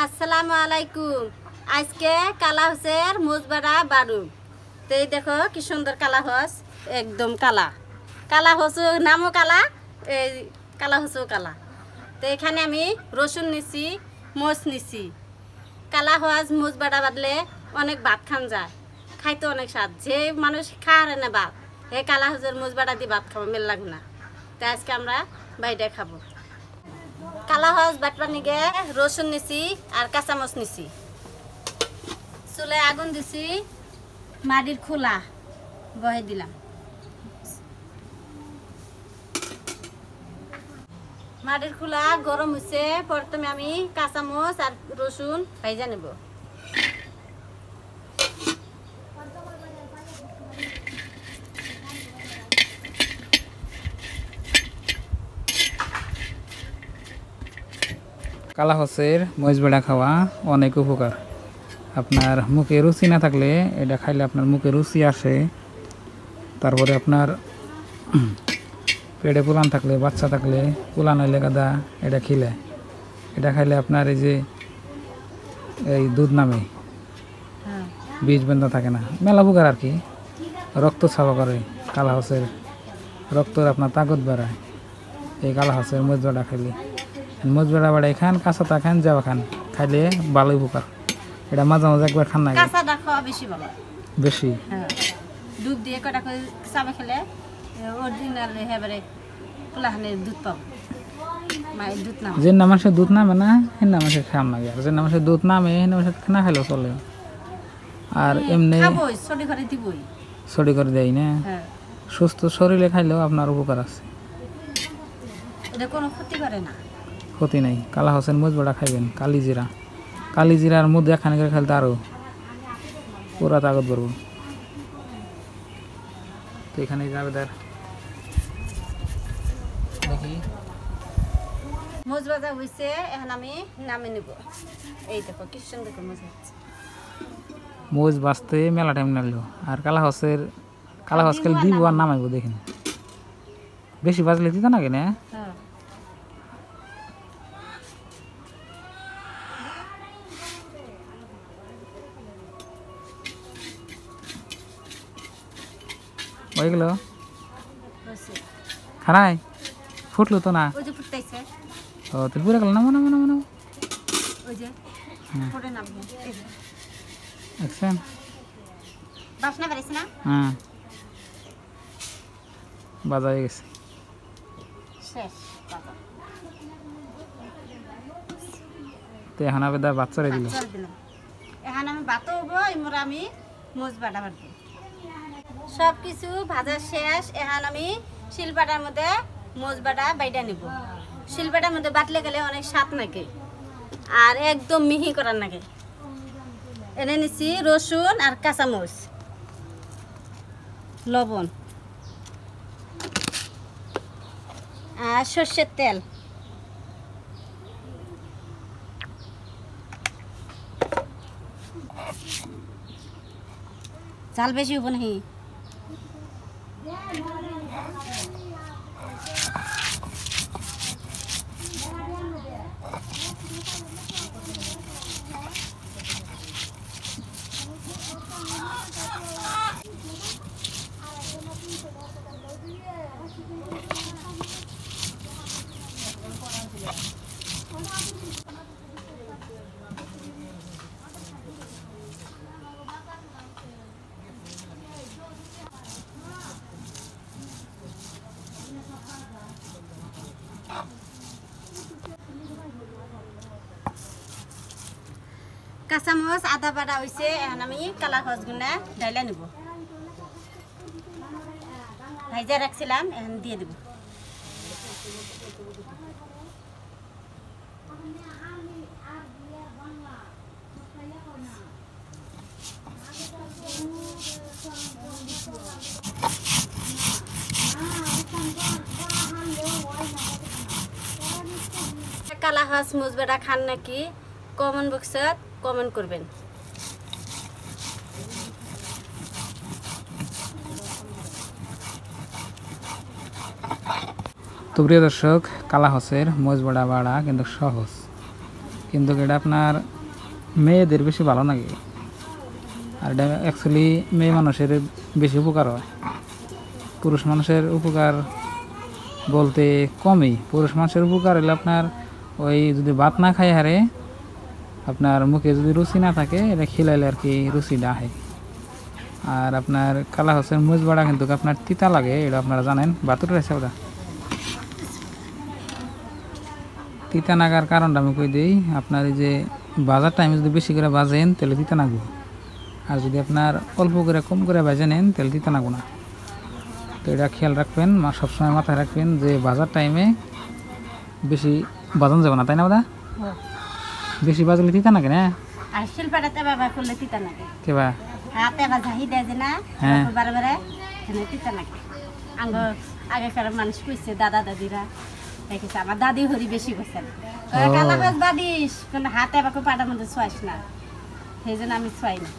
আসসালামু আলাইকুম। আজকে কালা হসের মুজবাড়া বারু। তো এই দেখো কি সুন্দর কালা হস, একদম কালা কালা হসু, নামও কালা, এই কালা হসু কালা। তো এখানে আমি রসুন নিছি, মোচ নিছি। কালা হস মুজবাড়া বাদলে অনেক ভাত খান যায়, খাইতে অনেক স্বাদ। যে মানুষ খায় না ভাত, এই কালা হসের মুজবাড়া দিয়ে ভাত খাবো মেল লাগবে না। তো আজকে আমরা বাইরে খাবো। কালা হস বাটবার নিগে রসুন নিছি আর কাঁচামচ নিছি। চুলে আগুন দিছি, মাটির খোলা বহে দিলাম। মাটির খোলা গরম হয়েছে, প্রথমে আমি কাঁচামচ আর রসুন ভাইজা নেব। কালা হসের মরিচবাড়া খাওয়া অনেক উপকার। আপনার মুখে রুচি না থাকলে এটা খাইলে আপনার মুখে রুচি আসে। তারপরে আপনার পেটে পুলান থাকলে, বাচ্চা থাকলে, পুলান হইলে গাদা এটা খেলে, এটা খাইলে আপনার এই যে এই দুধ নামে, বীজ বেন্দা থাকে না, মেলা উপকার আর কি। রক্ত সাফা করে কালা হসের, রক্তর আপনার তাকত বাড়ায় এই কালা হসের মরিচবাড়া খাইলে। মরিচবাড়া বাড়াই খান, কাঁচাটা খান, যাওয়া খান, খাইলে ভালোই উপকার। এটা মাঝে মাঝে একবার খান না, কাঁচাটা খাওয়া বেশি বাবা, বেশি দুধ দিয়ে কটা করে চাবে খেলে অরিজিনাল এবারে পোলাহানের দুধ পাবো। মায়ের দুধ নাম যে না মানুষের দুধ নামে না, সে না মানুষের খাম লাগে। আর যে না মানুষের দুধ নামে, সে মানুষের না খাইলেও চলে। আর এমনি ছড়ি করে দিবই, ছড়ি করে দেয় না, সুস্থ শরীরে খাইলেও আপনার উপকার আছে, এটা কোনো ক্ষতি করে না, ক্ষতি নাই। কালা হসেন মরিচবাড়া খাইবেন, কালিজিরা, কালিজিরার মধ্যে একখানে করে খাইলে আরও পুরা তাগত করবো। তো এখানে যাবে তার দেখি মোজ ভাজা হয়েছে, এখন আমি নামে নিব। এই দেখো কি সুন্দর করে মোজ হচ্ছে। মোজ বাঁচতে মেলা টাইম লাগলো। আর কালা হসের কালা হস খেলে দিব আর নামাইব, দেখেন বেশি বাজলে দিত না কেন। ওইগুলো খারাই ফুটলো তো না, ওই যে ফুটতেছে, ও তুই পুরো গেল, নামো নামো নামো নামো, ওই যে ফুটে নামবে। এই যে দেখছেন বাসনা বেরিয়েছে না, হ্যাঁ বাজা হয়ে গেছে শেষ বাবা। তো এখন আবার দা বাচ্চারে দিল। চল দিলাম, এখন আমি ভাতও হবো, এমরা আমি মোজ বাটা বাটবো। সব কিছু ভাজা শেষ, এখন আমি শিলবাটার মধ্যে মোজ বাটা বাইটা নিব। শিলবাটার মধ্যে বাটলে গেলে অনেক স্বাদ নাকি, আর একদম মিহি করার নাকি। এনে নিছি রসুন আর কাঁচামরিচ, লবণ আর সর্ষের তেল। চাল বেশি হবো নাকি? কাঁচামচ আদা বাটা হয়েছে, এখন আমি কালা হসগুলা ডাইলা নিব। ভাইজা রাখছিলাম, এখন দিয়ে দেব। কালা হস মুজবাড়া খান নাকি কমেন্ট বক্সত কমেন্ট করবেন। তো প্রিয় দর্শক, কালা হসের মরিচবাড়া বাড়া কিন্তু সহজ। কিন্তু এটা আপনার মেয়েদের বেশি ভালো লাগে। আর এটা অ্যাকচুয়ালি মেয়ে মানুষের বেশি উপকার হয়, পুরুষ মানুষের উপকার বলতে কমই। পুরুষ মানুষের উপকার হলে আপনার ওই যদি ভাত না খাই হারে আপনার মুখে যদি রুচি না থাকে এটা খিলাইলে আর কি রুচিটা আহে। আর আপনার কালা হসের মুজ বাড়া কিন্তু আপনার তিতা লাগে, এটা আপনারা জানেন। বাতুর আছে ওটা তিতা নাগার কারণটা আমি কই দিই। আপনার এই যে বাজার টাইমে যদি বেশি করে বাজেন তাহলে তিতা নাগবো, আর যদি আপনার অল্প করে কম করে বাজে নেন তাহলে তিতা নাগবো না। তো এটা খেয়াল রাখবেন, সবসময় মাথায় রাখবেন যে বাজার টাইমে বেশি বাজানো যাবে না, তাই না দাদা? বেশি বাজলে তিতা নাগে না। আর শিলপাটাতে বাবা করলে তিতা নাগে কেবা হাতে বা ঝাহি দেয় যে না হ্যাঁ। বারে বারে এখানে তিতা নাগে। আগেকার মানুষ কইছে দাদা দাদিরা দেখেছে, আমার দাদি হরি বেশি করছেন কালা মাছ বাদিস কিন্তু হাতে বাকে পাটার মধ্যে ছোয়াইস না, সেই জন্য আমি ছোয়াই না।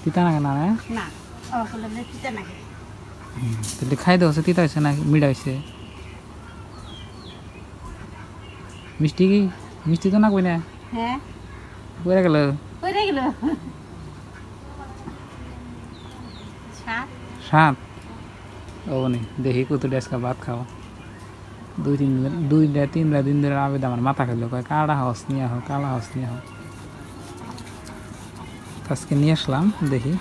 তিতা নাগে না? না ও করলে তিতা নাগে। তাহলে খাই দেওয়া তিতা হয়েছে না মিঠা হয়েছে? মিষ্টি কি? মিষ্টি তো না কই না। হ্যাঁ পড়ে গেল পড়ে গেল সাত। ও নি দেখি কত ডেস্কা ভাত খাও। 2-3 দিন ধরে আবেদ আমার মাথা খেলো, কয় কালা হাউস নিয়ে আহ, কালা হাউস নিয়ে আহ। আজকে নিয়ে আসলাম, দেখি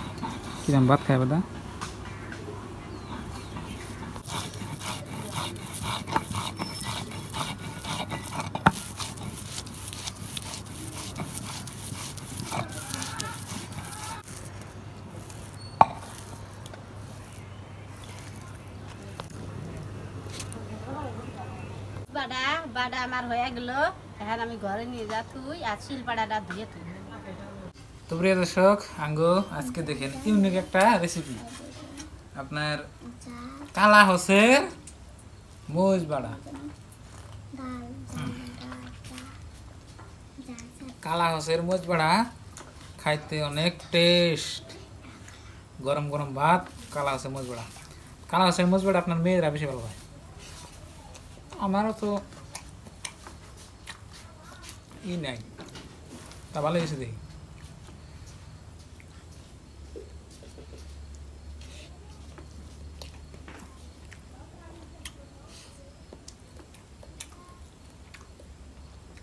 কিরম ভাত খাই বেদা। বাডা বাডা আমার হয়ে গেল, এখন আমি ঘরে নিয়ে যা তুই আর শিলপাড়াটা ধুয়ে তুই। তো প্রিয় দর্শক, আঙ্গো আজকে দেখেন ইউনিক একটা রেসিপি, আপনার কালা হসের মোজ বাড়া। কালা হসের মোজ বাড়া খাইতে অনেক টেস্ট, গরম গরম ভাত, কালা হসের মোজ বাড়া। কালা হসের মোজ বাড়া আপনার মেয়েরা বেশি ভালো হয়, আমারও তো ই নাই, তা ভালো হয়েছে দেখি।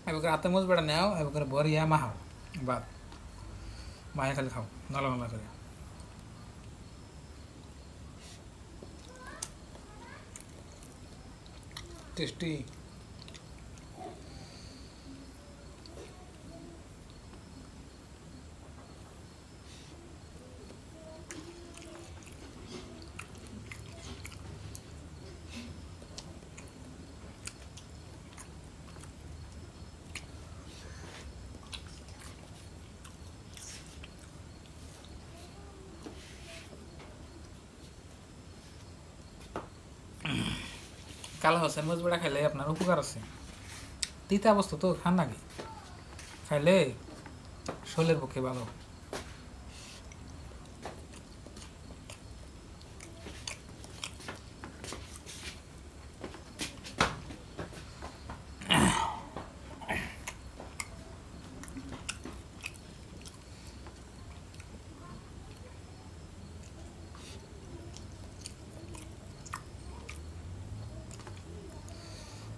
এবার হাতে মোজ বেড়া নেও, এবার বরিয়া মাহাও ভাত, মায়ে খালি খাও নলা নলা করে। টেস্টি। কালা হসের মোজ বেড়া খাইলে আপনার উপকার আছে। তিতা বস্তু তো খান নাকি, খাইলে শরীরের পক্ষে ভালো।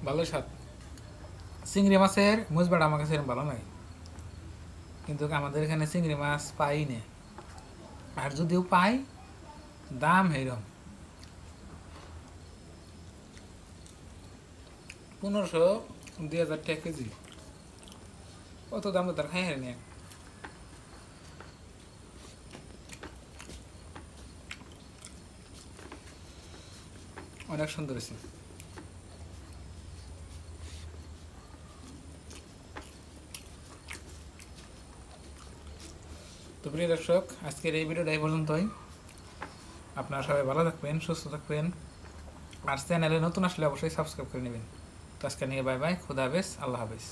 ভালো স্বাদ। চিংড়ি মাছের মোজ বাড়া আমার কাছে ভালো লাগে, কিন্তু আমাদের এখানে চিংড়ি মাছ পাই না, আর যদিও পাই দাম এইরকম 1500-2000 টাকা কেজি। কত দাম তো তার খাই হারি না। অনেক সুন্দর হয়েছে। তো প্রিয় দর্শক, আজকের এই ভিডিওটা এই পর্যন্তই। আপনারা সবাই ভালো থাকবেন, সুস্থ থাকবেন, আর চ্যানেলে নতুন আসলে অবশ্যই সাবস্ক্রাইব করে নেবেন। তো আজকে নিয়ে বাই বাই, খুদা হাফেজ, আল্লাহ হাফেজ।